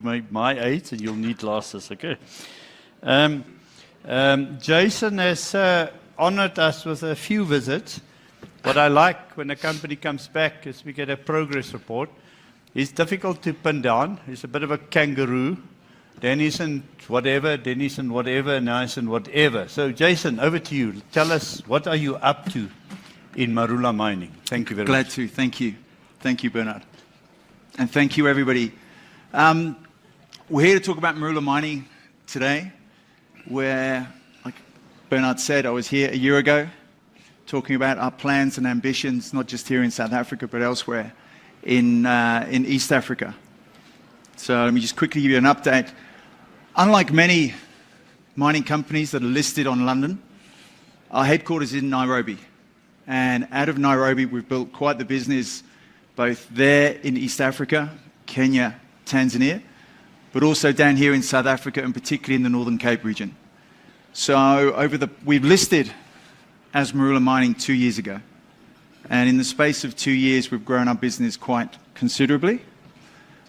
my age and you'll need glasses, okay? Jason has honored us with a few visits. What I like when a company comes back is we get a progress report. He's difficult to pin down. He's a bit of a kangaroo. Then he's in whatever, then he's in whatever, now he's in whatever. So Jason, over to you. Tell us, what are you up to in Marula Mining? Thank you very much. Glad to. Thank you. Thank you, Bernard. And thank you, everybody. We're here to talk about Marula Mining today, where, like Bernard said, I was here a year ago talking about our plans and ambitions, not just here in South Africa, but elsewhere in East Africa. So let me just quickly give you an update. Unlike many mining companies that are listed on London, our headquarters is in Nairobi. And out of Nairobi, we've built quite the business, both there in East Africa, Kenya, Tanzania, but also down here in South Africa, and particularly in the Northern Cape region. So we've listed as Marula Mining 2 years ago. And in the space of 2 years, we've grown our business quite considerably.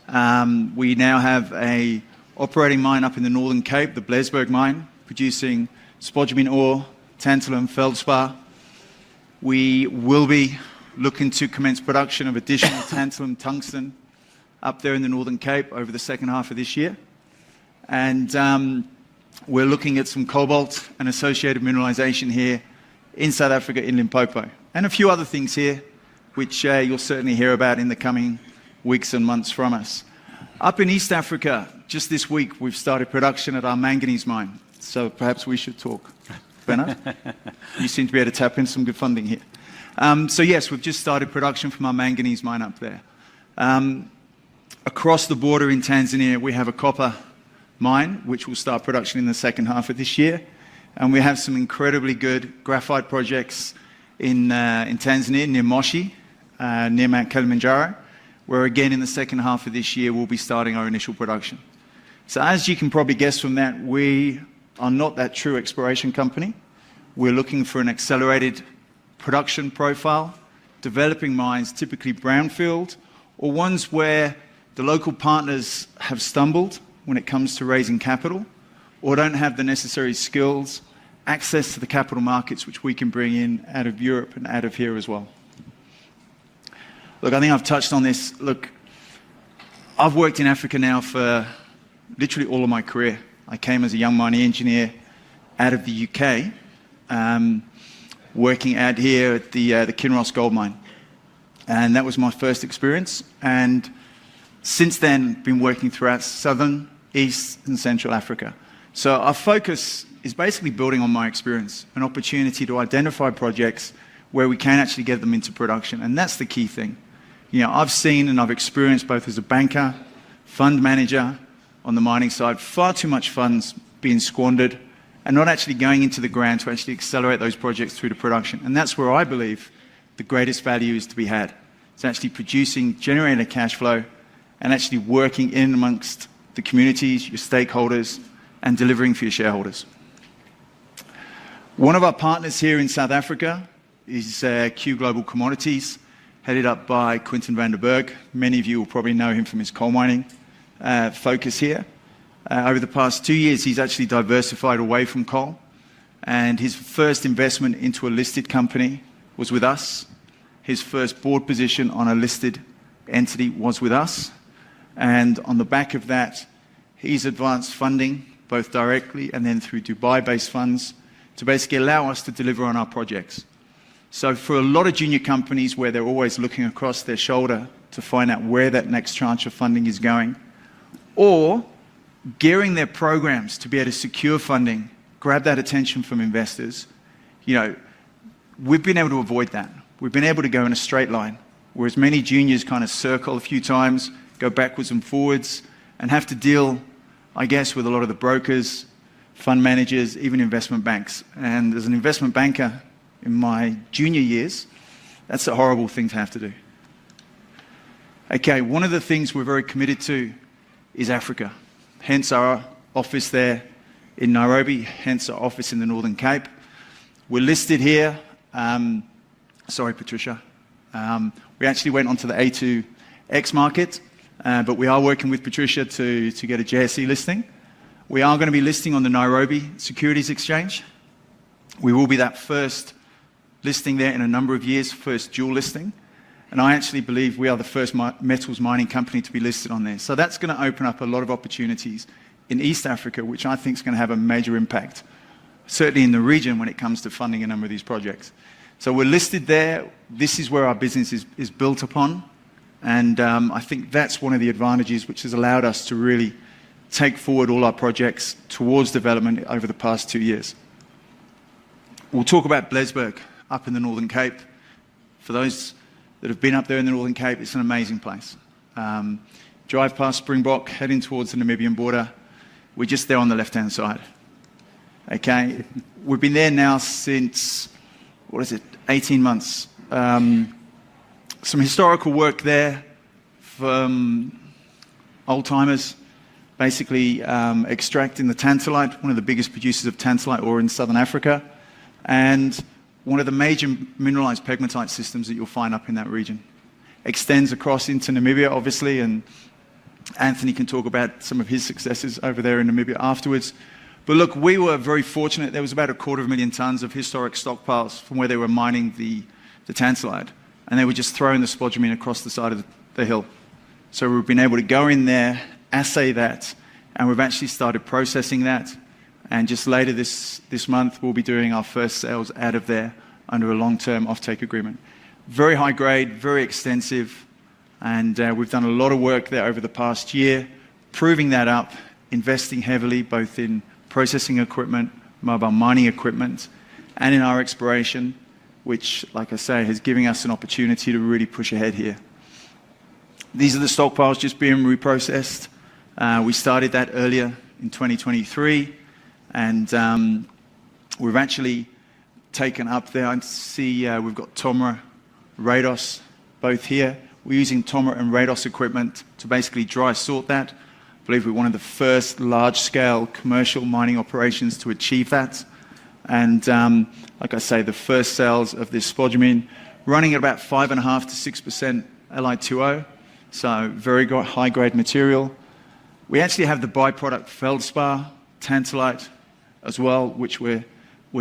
We now have an operating mine up in the Northern Cape, the Brewer mine, producing spodumene ore, tantalum, feldspar. We will be looking to commence production of additional tantalum, tungsten up there in the Northern Cape over the second half of this year. And we're looking at some cobalt and associated mineralization here in South Africa, in Limpopo. And a few other things here, which you'll certainly hear about in the coming weeks and months from us. Up in East Africa, just this week, we've started production at our manganese mine. So perhaps we should talk. Bernard? You seem to be able to tap in some good funding here. So yes, we've just started production from our manganese mine up there. Across the border in Tanzania, we have a copper mine, which will start production in the second half of this year. And we have some incredibly good graphite projects in Tanzania, near Moshi, near Mount Kilimanjaro, where again in the second half of this year, we'll be starting our initial production. So as you can probably guess from that, we are not that true exploration company. We're looking for an accelerated production profile, developing mines, typically brownfield, or ones where the local partners have stumbled when it comes to raising capital, or don't have the necessary skills, access to the capital markets, which we can bring in out of Europe and out of here as well. Look, I think I've touched on this. Look, I've worked in Africa now for literally all of my career. I came as a young mining engineer out of the UK, working out here at the Kinross gold mine. And that was my first experience. And since then, been working throughout Southern, East, and Central Africa. So our focus is basically building on my experience, an opportunity to identify projects where we can actually get them into production. And that's the key thing. You know, I've seen and I've experienced, both as a banker, fund manager on the mining side, far too much funds being squandered and not actually going into the ground to actually accelerate those projects through to production. And that's where I believe the greatest value is to be had. It's actually producing, generating a cash flow, and actually working in amongst the communities, your stakeholders, and delivering for your shareholders. One of our partners here in South Africa is Q Global Commodities, headed up by Quinton van der Berg. Many of you will probably know him from his coal mining focus here. Over the past 2 years, he's actually diversified away from coal, and his first investment into a listed company was with us. His first board position on a listed entity was with us. And on the back of that, he's advanced funding, both directly and then through Dubai-based funds, to basically allow us to deliver on our projects. So for a lot of junior companies where they're always looking across their shoulder to find out where that next tranche of funding is going, or gearing their programs to be able to secure funding, grab that attention from investors, you know, we've been able to avoid that. We've been able to go in a straight line, whereas many juniors kind of circle a few times, go backwards and forwards, and have to deal, I guess, with a lot of the brokers, fund managers, even investment banks. And as an investment banker in my junior years, that's a horrible thing to have to do. Okay, one of the things we're very committed to is Africa. Hence our office there in Nairobi, hence our office in the Northern Cape. We're listed here. Sorry, Patricia. We actually went onto the A2X market but we are working with Patricia to get a JSE listing. We are going to be listing on the Nairobi Securities Exchange. We will be that first listing there in a number of years, first dual listing. And I actually believe we are the first metals mining company to be listed on there. So that's going to open up a lot of opportunities in East Africa, which I think is going to have a major impact, certainly in the region when it comes to funding a number of these projects. So we're listed there. This is where our business is built upon. And I think that's one of the advantages which has allowed us to really take forward all our projects towards development over the past 2 years. We'll talk about Blesberg up in the Northern Cape. For those that have been up there in the Northern Cape, it's an amazing place. Drive past Springbok, heading towards the Namibian border. We're just there on the left-hand side. Okay, we've been there now since, 18 months. Some historical work there from old-timers, basically extracting the tantalite, one of the biggest producers of tantalite ore in southern Africa, and one of the major mineralized pegmatite systems that you'll find up in that region. Extends across into Namibia, obviously, and Anthony can talk about some of his successes over there in Namibia afterwards. But look, we were very fortunate. There was about 250,000 tons of historic stockpiles from where they were mining the tantalite, and they were just throwing the spodumene across the side of the hill. So we've been able to go in there, assay that, and we've actually started processing that. And just later this month, we'll be doing our first sales out of there under a long-term offtake agreement. Very high grade, very extensive, and we've done a lot of work there over the past year, proving that up, investing heavily both in processing equipment, mobile mining equipment, and in our exploration, which, like I say, has given us an opportunity to really push ahead here. These are the stockpiles just being reprocessed. We started that earlier in 2023. And we've actually taken up there, I see we've got Tomra, Rados, both here. We're using Tomra and Rados equipment to basically dry sort that. I believe we're one of the first large-scale commercial mining operations to achieve that. And like I say, the first sales of this spodumene running at about 5.5% to 6% Li2O, so very high-grade material. We actually have the byproduct feldspar, tantalite, as well, which we're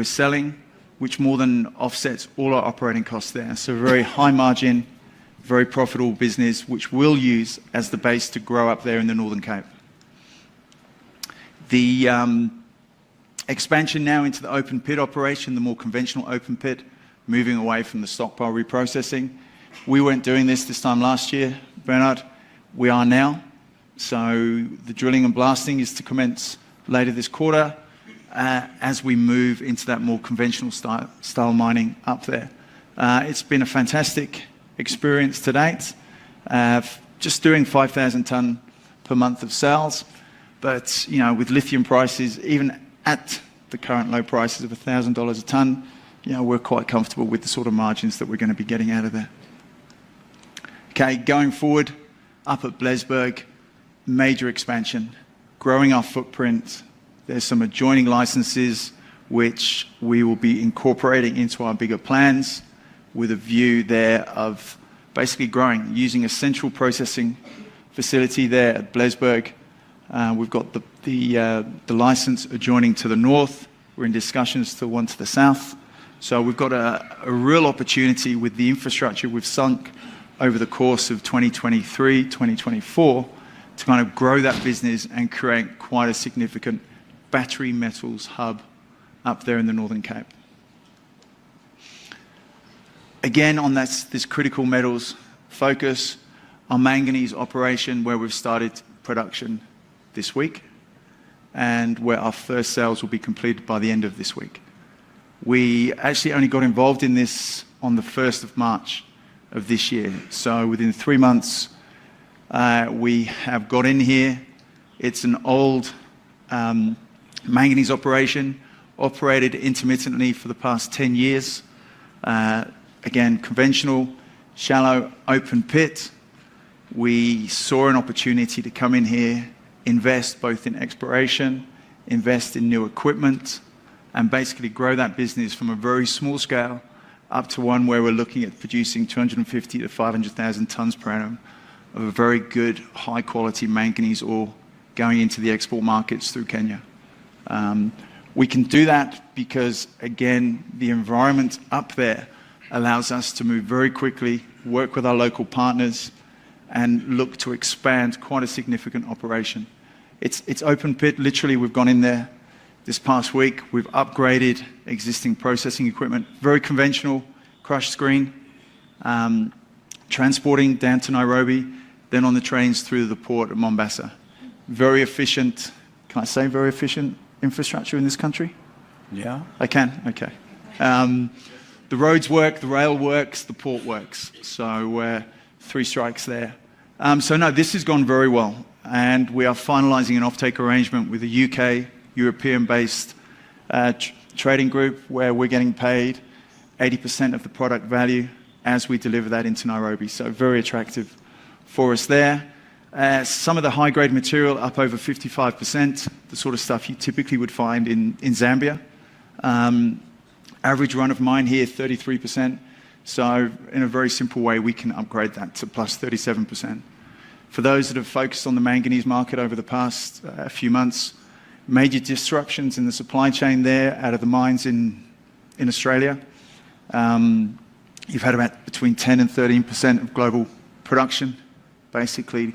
selling, which more than offsets all our operating costs there. So very high margin, very profitable business, which we'll use as the base to grow up there in the Northern Cape. The expansion now into the open pit operation, the more conventional open pit, moving away from the stockpile reprocessing. We weren't doing this time last year, Bernard. We are now. So the drilling and blasting is to commence later this quarter, as we move into that more conventional style mining up there. It's been a fantastic experience to date, just doing 5,000 tonne per month of sales. But with lithium prices, even at the current low prices of $1,000 a tonne, we're quite comfortable with the sort of margins that we're going to be getting out of there. Okay, going forward, up at Blesberg, major expansion, growing our footprint. There's some adjoining licenses which we will be incorporating into our bigger plans with a view there of basically growing, using a central processing facility there at Blesberg. We've got the license adjoining to the north. We're in discussions to one to the south. So we've got a real opportunity with the infrastructure we've sunk over the course of 2023, 2024, to kind of grow that business and create quite a significant battery metals hub up there in the Northern Cape. Again, on this critical metals focus, our manganese operation, where we've started production this week, and where our first sales will be completed by the end of this week. We actually only got involved in this on the 1st of March of this year. So within 3 months, we have got in here. It's an old manganese operation, operated intermittently for the past 10 years. Again, conventional, shallow, open pit. We saw an opportunity to come in here, invest both in exploration, invest in new equipment, and basically grow that business from a very small scale up to one where we're looking at producing 250 to 500,000 tons per annum of a very good, high-quality manganese ore going into the export markets through Kenya. We can do that because, again, the environment up there allows us to move very quickly, work with our local partners, and look to expand quite a significant operation. It's open pit. Literally, we've gone in there this past week. We've upgraded existing processing equipment, very conventional crush screen, transporting down to Nairobi, then on the trains through the port at Mombasa. Very efficient, can I say very efficient infrastructure in this country? Yeah. I can? Okay. The roads work, the rail works, the port works. So 3 strikes there. So no, this has gone very well. And we are finalizing an offtake arrangement with a UK, European-based trading group where we're getting paid 80% of the product value as we deliver that into Nairobi. So very attractive for us there. Some of the high-grade material up over 55%, the sort of stuff you typically would find in Zambia. Average run of mine here, 33%. So in a very simple way, we can upgrade that to plus 37%. For those that have focused on the manganese market over the past few months, major disruptions in the supply chain there out of the mines in Australia. You've had about between 10 and 13% of global production basically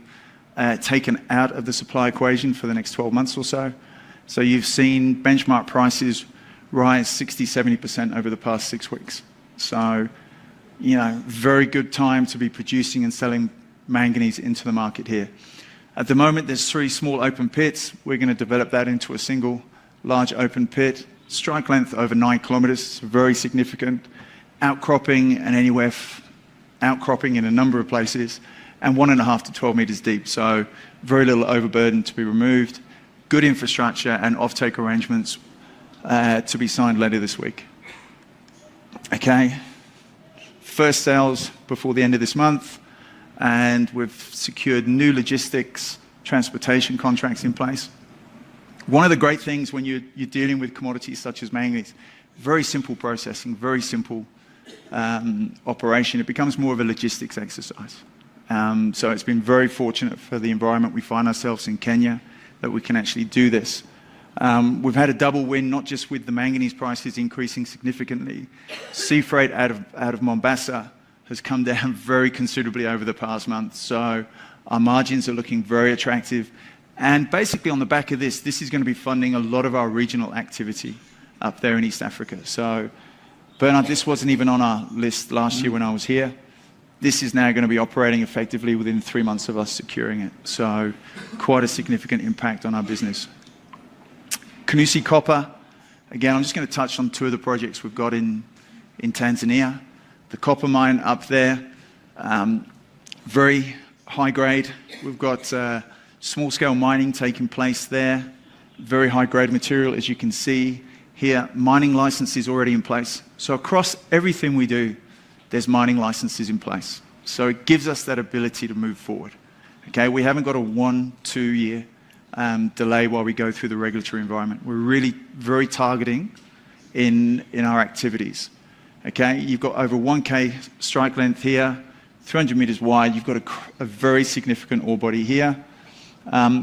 taken out of the supply equation for the next 12 months or so. So you've seen benchmark prices rise 60, 70% over the past 6 weeks. So, you know, very good time to be producing and selling manganese into the market here. At the moment, there's 3 small open pits. We're going to develop that into a single large open pit. Strike length over 9 kilometers, very significant. Outcropping and outcropping in a number of places, and 1.5 to 12 meters deep. So very little overburden to be removed. Good infrastructure and offtake arrangements to be signed later this week. Okay. First sales before the end of this month. And we've secured new logistics, transportation contracts in place. One of the great things when you're dealing with commodities such as manganese, very simple processing, very simple operation. It becomes more of a logistics exercise. So it's been very fortunate for the environment we find ourselves in Kenya that we can actually do this. We've had a double win, not just with the manganese prices increasing significantly. Sea freight out of Mombasa has come down very considerably over the past month. So our margins are looking very attractive. And basically on the back of this is going to be funding a lot of our regional activity up there in East Africa. So Bernard, this wasn't even on our list last year when I was here. This is now going to be operating effectively within 3 months of us securing it. So quite a significant impact on our business. Kanusi Copper, again, I'm just going to touch on 2 of the projects we've got in Tanzania. The copper mine up there, very high grade. We've got small scale mining taking place there. Very high grade material, as you can see here. Mining licenses already in place. So across everything we do, there's mining licenses in place. So it gives us that ability to move forward. Okay, we haven't got a 1-2 year delay while we go through the regulatory environment. We're really very targeting in our activities. Okay, you've got over 1K strike length here, 300 meters wide. You've got a very significant ore body here.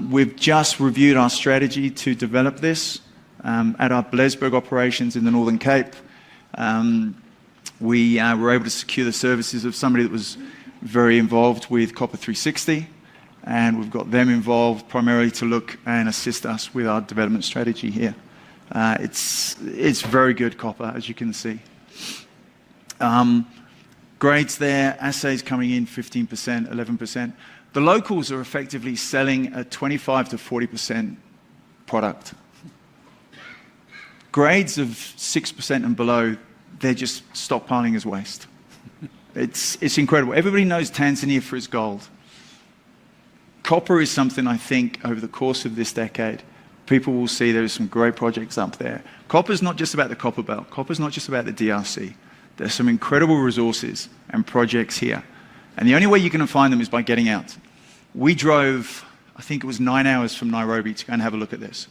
We've just reviewed our strategy to develop this at our Blaesburg operations in the Northern Cape. We were able to secure the services of somebody that was very involved with Copper 360, and we've got them involved primarily to look and assist us with our development strategy here. It's very good copper, as you can see. Grades there, assays coming in 15%, 11%. The locals are effectively selling a 25 to 40% product. Grades of 6% and below, they're just stockpiling as waste. It's incredible. Everybody knows Tanzania for its gold. Copper is something I think over the course of this decade, people will see there are some great projects up there. Copper's not just about the copper belt. Copper's not just about the DRC. There's some incredible resources and projects here. And the only way you're going to find them is by getting out. We drove, I think it was 9 hours from Nairobi to go and have a look at this.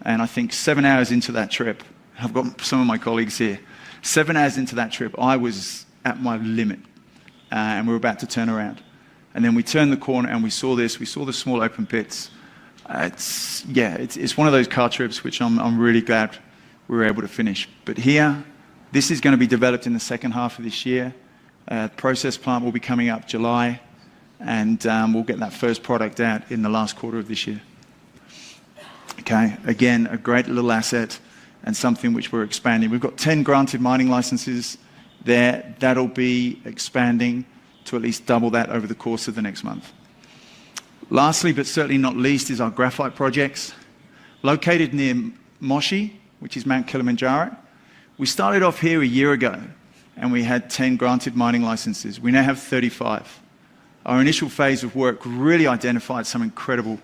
And I think 7 hours into that trip, I've got some of my colleagues here, 7 hours into that trip, I was at my limit. And we were about to turn around. And then we turned the corner and we saw this. We saw the small open pits. It's one of those car trips which I'm really glad we were able to finish. But here, this is going to be developed in the second half of this year. Process plant will be coming up July, and we'll get that first product out in the last quarter of this year. Okay, again, a great little asset and something which we're expanding. We've got 10 granted mining licenses there. That'll be expanding to at least double that over the course of the next month. Lastly, but certainly not least, is our graphite projects. Located near Moshi, which is Mount Kilimanjaro. We started off here a year ago, and we had 10 granted mining licenses. We now have 35. Our initial phase of work really identified some incredible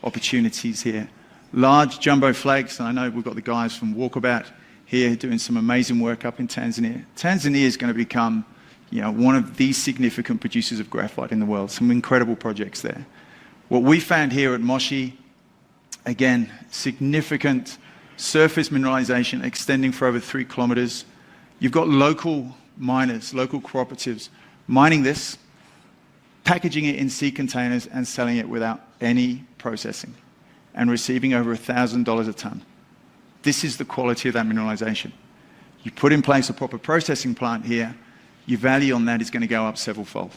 opportunities here. Large jumbo flakes, and I know we've got the guys from Walkabout here doing some amazing work up in Tanzania. Tanzania is going to become, one of the significant producers of graphite in the world. Some incredible projects there. What we found here at Moshi, again, significant surface mineralization extending for over 3 kilometers. You've got local miners, local cooperatives mining this, packaging it in sea containers and selling it without any processing, and receiving over $1,000 a ton. This is the quality of that mineralization. You put in place a proper processing plant here, your value on that is going to go up several-fold.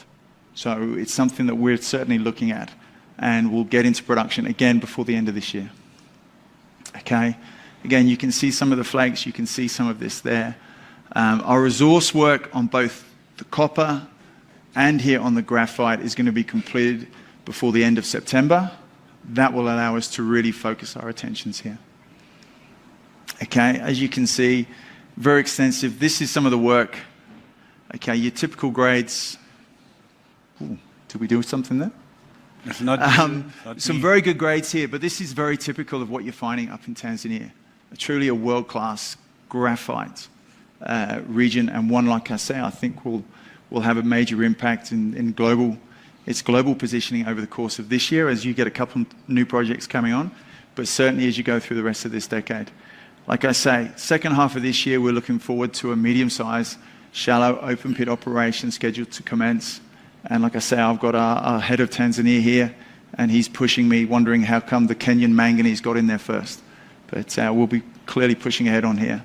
So it's something that we're certainly looking at, and we'll get into production again before the end of this year. Okay, again, you can see some of the flakes, you can see some of this there. Our resource work on both the copper and here on the graphite is going to be completed before the end of September. That will allow us to really focus our attentions here. Okay, as you can see, very extensive. This is some of the work. Okay, your typical grades. Ooh, did we do something there? Some very good grades here, but this is very typical of what you're finding up in Tanzania. Truly a world-class graphite region, and one, like I say, I think will have a major impact in its global positioning over the course of this year as you get a couple new projects coming on, but certainly as you go through the rest of this decade. Like I say, second half of this year, we're looking forward to a medium-sized, shallow open pit operation scheduled to commence. And like I say, I've got our head of Tanzania here, and he's pushing me, wondering how come the Kenyan manganese got in there first. But we'll be clearly pushing ahead on here.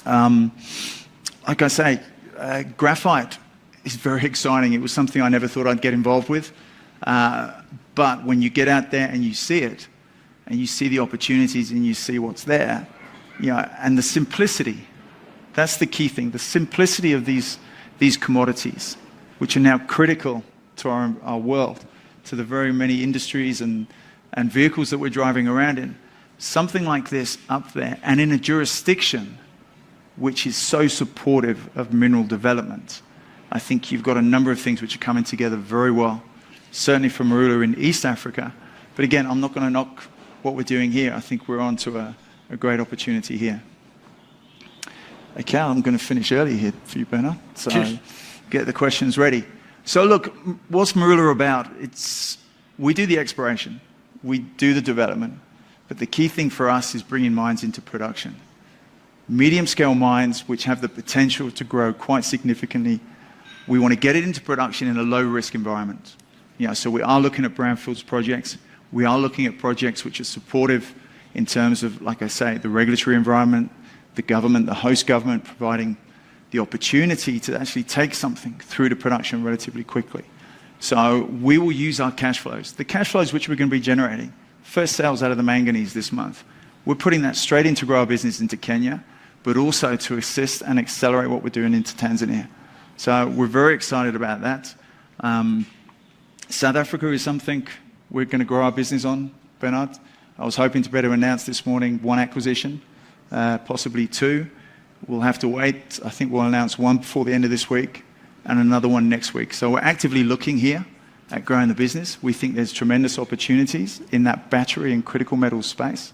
Like I say, graphite is very exciting. It was something I never thought I'd get involved with. But when you get out there and you see it, and you see the opportunities and you see what's there, and the simplicity, that's the key thing, the simplicity of these commodities, which are now critical to our world, to the very many industries and vehicles that we're driving around in. Something like this up there, and in a jurisdiction which is so supportive of mineral development, I think you've got a number of things which are coming together very well, certainly for Marula in East Africa. But again, I'm not going to knock what we're doing here. I think we're on to a great opportunity here. Okay, I'm going to finish early here for you, Bernard. So cheers. Get the questions ready. So look, what's Marula about? We do the exploration, we do the development, but the key thing for us is bringing mines into production. Medium-scale mines which have the potential to grow quite significantly. We want to get it into production in a low-risk environment. So we are looking at brownfields projects. We are looking at projects which are supportive in terms of, like I say, the regulatory environment, the government, the host government, providing the opportunity to actually take something through to production relatively quickly. So we will use our cash flows. The cash flows which we're going to be generating, first sales out of the manganese this month, we're putting that straight into grow our business into Kenya, but also to assist and accelerate what we're doing into Tanzania. So we're very excited about that. South Africa is something we're going to grow our business on, Bernard. I was hoping to better announce this morning 1 acquisition, possibly 2. We'll have to wait. I think we'll announce 1 before the end of this week and another 1 next week. So we're actively looking here at growing the business. We think there's tremendous opportunities in that battery and critical metals space.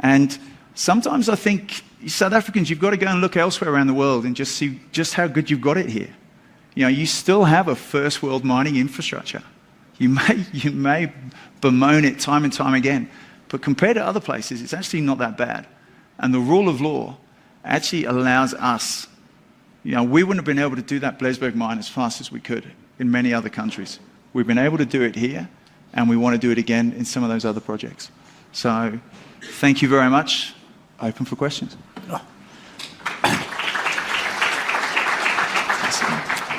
And sometimes I think South Africans, you've got to go and look elsewhere around the world and just see just how good you've got it here. You still have a first world mining infrastructure. You may bemoan it time and time again, but compared to other places, it's actually not that bad. And the rule of law actually allows us, we wouldn't have been able to do that Blesberg mine as fast as we could in many other countries. We've been able to do it here, and we want to do it again in some of those other projects. So thank you very much. Open for questions. Oh.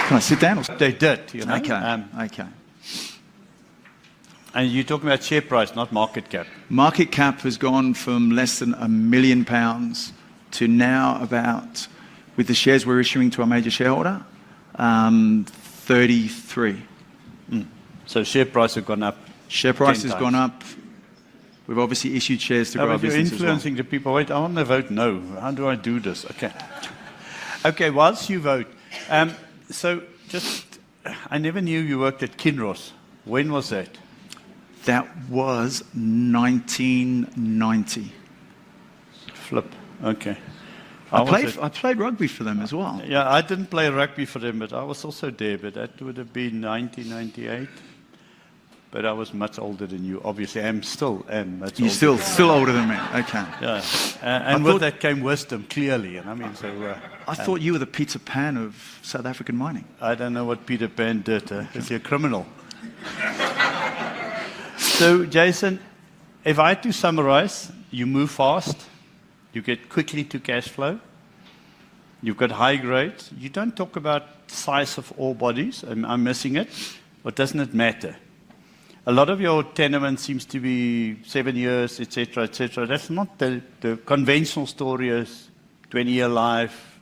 Can I sit down? They did, you know. Okay. Okay. And you're talking about share price, not market cap. Market cap has gone from less than £1 million to now about, with the shares we're issuing to our major shareholder, 33. So share price has gone up. Share price 10 has gone up. We've obviously issued shares to grow our But you're business as well. influencing the people. Wait, I want to vote no. How do I do this? Okay. Okay, whilst you vote, so just, I never knew you worked at Kinross. When was that? That was 1990. Flip. Okay. I played rugby for them as well. Yeah, I didn't play rugby for them, but I was also there. But that would have been 1998. But I was much older than you. Obviously, I still am much older. You're still older than me. Okay. Yeah. And with that came wisdom, clearly. And I mean, so. I thought you were the Peter Pan of South African mining. I don't know what Peter Pan did. Is he a criminal? So, Jason, if I had to summarize, you move fast, you get quickly to cash flow, you've got high grades, you don't talk about size of ore bodies, I'm missing it, or doesn't it matter? A lot of your tenement seems to be 7 years, etc., etc. That's not the conventional story is 20-year life.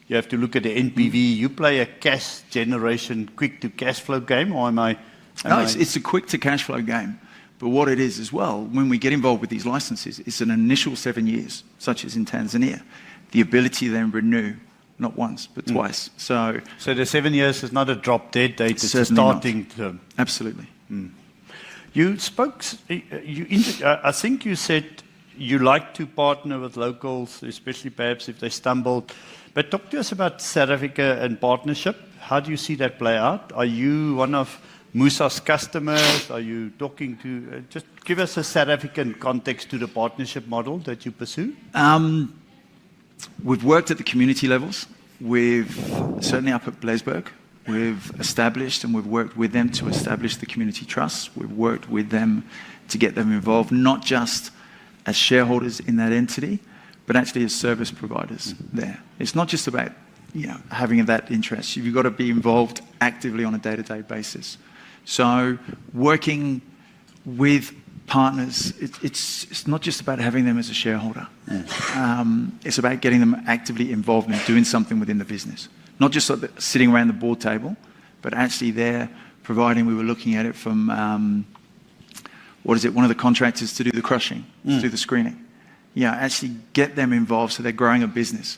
You have to look at the NPV. You play a cash generation, quick to cash flow game, or am I? No, it's a quick to cash flow game. But what it is as well, when we get involved with these licenses, it's an initial 7 years, such as in Tanzania. The ability to then renew, not once, but twice. So the 7 years is not a drop dead date, it's a certainly starting term. absolutely. You spoke, I think you said you like to partner with locals, especially perhaps if they stumbled. But talk to us about South Africa and partnership. How do you see that play out? Are you one of Musa's customers? Are you talking to, just give us a South African context to the partnership model that you pursue. We've worked at the community levels. We've certainly up at Blaesberg. We've established and we've worked with them to establish the community trusts. We've worked with them to get them involved, not just as shareholders in that entity, but actually as service providers there. It's not just about having that interest. You've got to be involved actively on a day-to-day basis. So working with partners, it's not just about having them as a shareholder. It's about getting them actively involved in doing something within the business. Not just sitting around the board table, but actually there providing, we were looking at it from, one of the contractors to do the crushing, to do the screening. Actually get them involved so they're growing a business.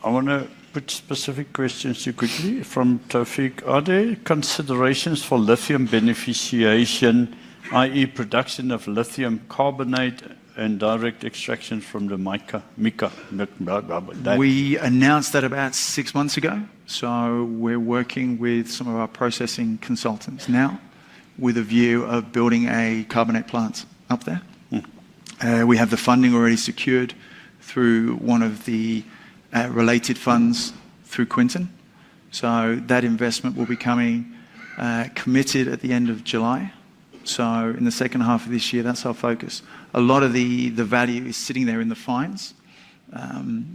I want to put specific questions to you quickly from Tawfiq. Are there considerations for lithium beneficiation, i.e. production of lithium carbonate and direct extraction from the mica? We announced that about 6 months ago. So we're working with some of our processing consultants now with a view of building a carbonate plant up there. We have the funding already secured through one of the related funds through Quinton. So that investment will be coming committed at the end of July. So in the second half of this year, that's our focus. A lot of the value is sitting there in the fines.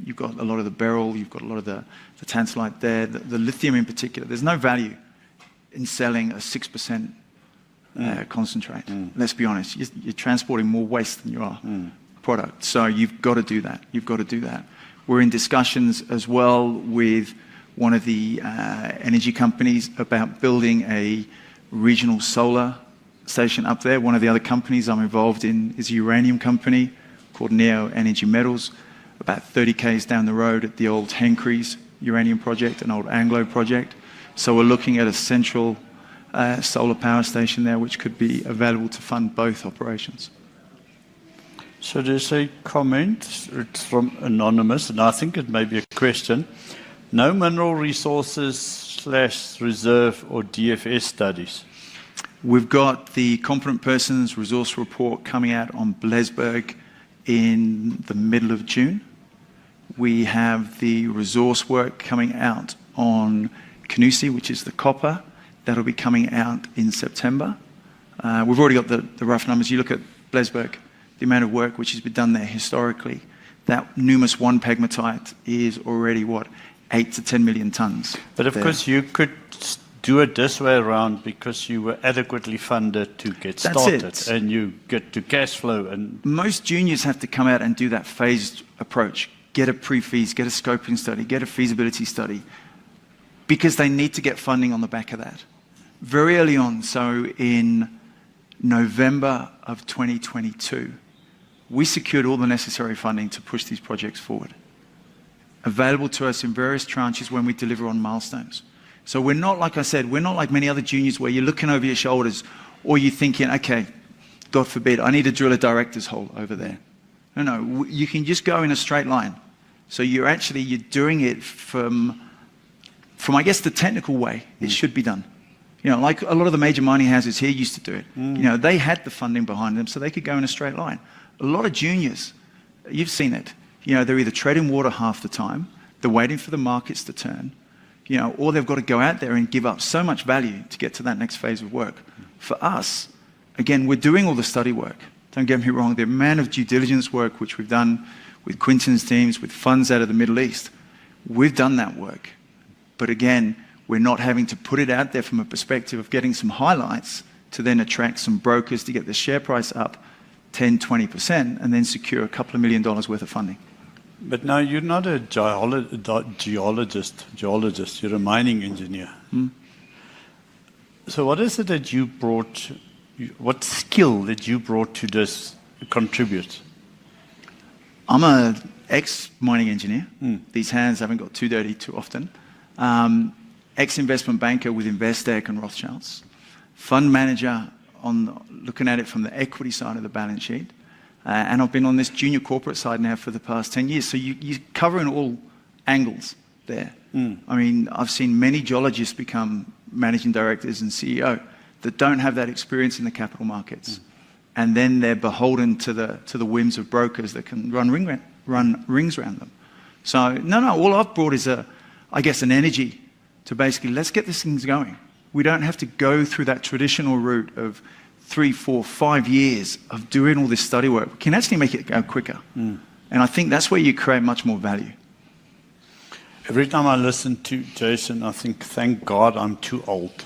You've got a lot of the beryl, you've got a lot of the tantalite there, the lithium in particular. There's no value in selling a 6% concentrate. Let's be honest, you're transporting more waste than you are product. So you've got to do that. You've got to do that. We're in discussions as well with one of the energy companies about building a regional solar station up there. One of the other companies I'm involved in is a uranium company called Neo Energy Metals, about 30 k's down the road at the old Hencrease uranium project, an old Anglo project. So we're looking at a central solar power station there, which could be available to fund both operations. So there's a comment, it's from Anonymous, and I think it may be a question. No mineral resources / reserve or DFS studies. We've got the Competent Persons Resource Report coming out on Blaesberg in the middle of June. We have the resource work coming out on Canusi, which is the copper, that'll be coming out in September. We've already got the rough numbers. You look at Blesberg, the amount of work which has been done there historically. That Numis 1 pegmatite is already, 8 to 10 million tons. But of course, you could do it this way around because you were adequately funded to get started, and you get to cash flow. And most juniors have to come out and do that phased approach. Get a pre-feas, get a scoping study, get a feasibility study, because they need to get funding on the back of that. Very early on, so in November of 2022, we secured all the necessary funding to push these projects forward, available to us in various tranches when we deliver on milestones. So we're not, like I said, we're not like many other juniors where you're looking over your shoulders or you're thinking, okay, God forbid, I need to drill a director's hole over there. No, you can just go in a straight line. So you're doing it from I guess the technical way it should be done. You know, like a lot of the major mining houses here used to do it. You know, they had the funding behind them so they could go in a straight line. A lot of juniors, you've seen it, you know, they're either treading water half the time, they're waiting for the markets to turn, you know, or they've got to go out there and give up so much value to get to that next phase of work. For us, again, we're doing all the study work. Don't get me wrong, the amount of due diligence work which we've done with Quinton's teams, with funds out of the Middle East, we've done that work. But again, we're not having to put it out there from a perspective of getting some highlights to then attract some brokers to get the share price up 10, 20%, and then secure a couple of $1 million worth of funding. But now you're not a geologist, you're a mining engineer. So what is it that you brought, what skill that you brought to this contribute? I'm an ex-mining engineer. These hands haven't got too dirty too often. Ex-investment banker with Investec and Rothschilds. Fund manager looking at it from the equity side of the balance sheet. And I've been on this junior corporate side now for the past 10 years. So you're covering all angles there. I mean, I've seen many geologists become managing directors and CEO that don't have that experience in the capital markets. And then they're beholden to the whims of brokers that can run rings around them. So no, all I've brought is I guess an energy to basically, let's get these things going. We don't have to go through that traditional route of 3, 4, 5 years of doing all this study work. We can actually make it go quicker. And I think that's where you create much more value. Every time I listen to Jason, I think, thank God I'm too old.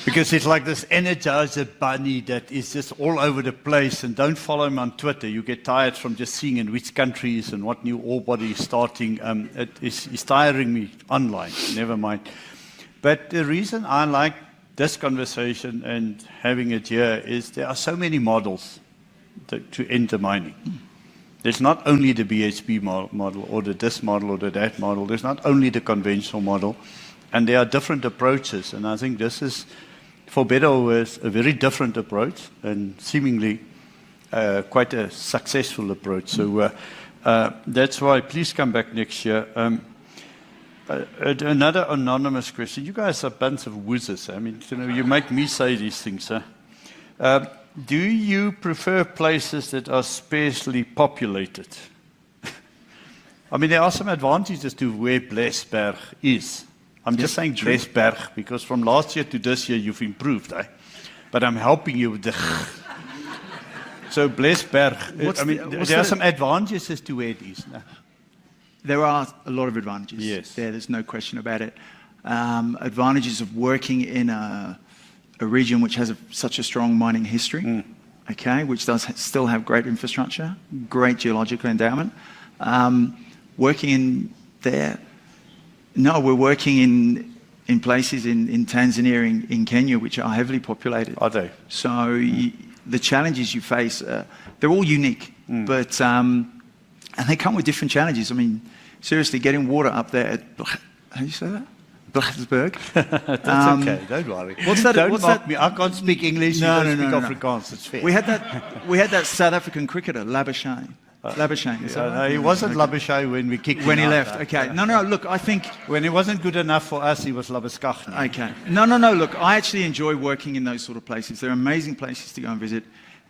Because it's like this energizer bunny that is just all over the place, and don't follow him on Twitter. You get tired from just seeing in which countries and what new ore body is starting. It's tiring me online, never mind. But the reason I like this conversation and having it here is there are so many models to enter mining. There's not only the BHP model or the this model or the that model. There's not only the conventional model. And there are different approaches. And I think this is, for better or worse, a very different approach and seemingly quite a successful approach. So that's why please come back next year. Another anonymous question. You guys are a bunch of wuzzers. I mean, you know, you make me say these things. Do you prefer places that are sparsely populated? I mean, there are some advantages to where Blesberg is. I'm just saying Blesberg because from last year to this year you've improved. But I'm helping you with the... So Blesberg, there are some advantages to where it is. No? There are a lot of advantages. Yes. There's no question about it. Advantages of working in a region which has such a strong mining history, okay, which does still have great infrastructure, great geological endowment. Working in there, no, we're working in places in Tanzania, in Kenya, which are heavily populated. Are they? So the challenges you face, they're all unique, but and they come with different challenges. I mean, seriously, getting water up there at, how do you say that? Blesberg. That's okay, don't worry. What's that? Don't mock me. I can't speak English, No, you no, can't no, speak no. Afrikaans, it's fair. We had that South African cricketer, Labuschagne. Labuschagne, is that right? No, he wasn't Labuschagne when we kicked him when he out, left, okay. No, look, I think... When he wasn't good enough for us, he was Labuschagne. Okay. No, look, I actually enjoy working in those sort of places. They're amazing places to go and visit.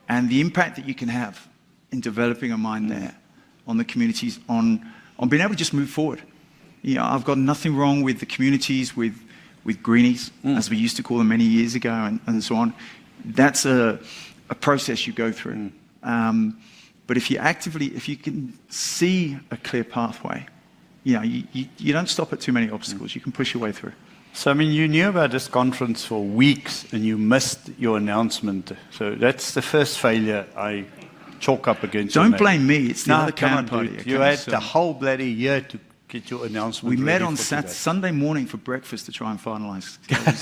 And the impact that you can have in developing a mine there, on the communities, on being able to just move forward. You know, I've got nothing wrong with the communities, with with greenies, as we used to call them many years ago, and so on. That's a process you go through. But if you can see a clear pathway, you don't stop at too many obstacles. You can push your way through. So, I mean, you knew about this conference for weeks and you missed your announcement. So that's the first failure I chalk up against. Don't blame me. It's the other come on, counterparty. dude. You had the whole bloody year to get your announcement. We met ready on for today. Sunday morning for breakfast to try and finalise.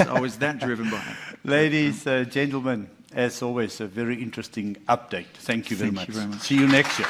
I was that driven by it. Ladies, gentlemen, as always, a very interesting update. Thank you very much. Thank you very much. See you next year.